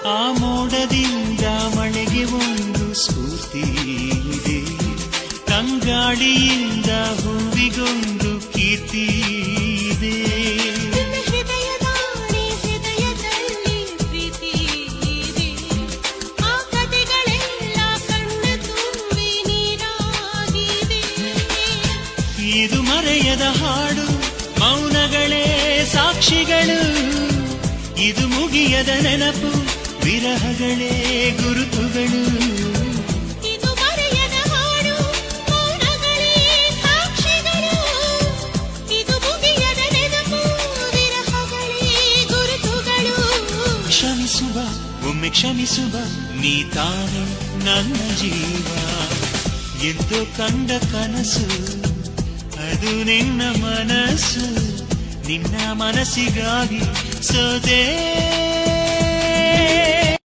ಆ ಮೋಡದಿಂದ ಮಳೆಗೆ ಒಂದು ಸ್ಫೂರ್ತಿ ಇದೆ, ತಂಗಾಳಿಯಿಂದ ಹೂವಿಗೊಂದು ಕೀರ್ತಿ ಇದೆ. ಹೃದಯದಲ್ಲಿ ಪ್ರೀತಿ ಇದೆ, ಆ ಕಥೆಗಳೆಲ್ಲ ಕಣ್ಣ ತುಂಬಿ ನೀರಾಗಿದೆ. ಇದು ಮರೆಯದ ಹಾಡು, ಮೌನಗಳೇ ಸಾಕ್ಷಿಗಳು. ಇದು ಮುಗಿಯದ ನೆನಪು, ವಿರಹಗಳೇ ಗುರುತುಗಳು. ಇದು ಮರೆಯದ ಹಾಡು, ಮೌನಗಳೇ ಸಾಕ್ಷಿಗಳು. ಇದು ಮುಗಿಯದ ನೆನಪು, ವಿರಹಗಳೇ ಗುರುತುಗಳು. ಕ್ಷಮಿಸುವ, ಒಮ್ಮೆ ಕ್ಷಮಿಸುವ, ನೀ ತಾನೇ ನನ್ನ ಜೀವ. ಎಂದು ಕಂಡ ಕನಸು ಅದು ನಿನ್ನ ಮನಸ್ಸು, ನಿನ್ನ ಮನಸ್ಸಿಗಾಗಿ ಸೋದೆ.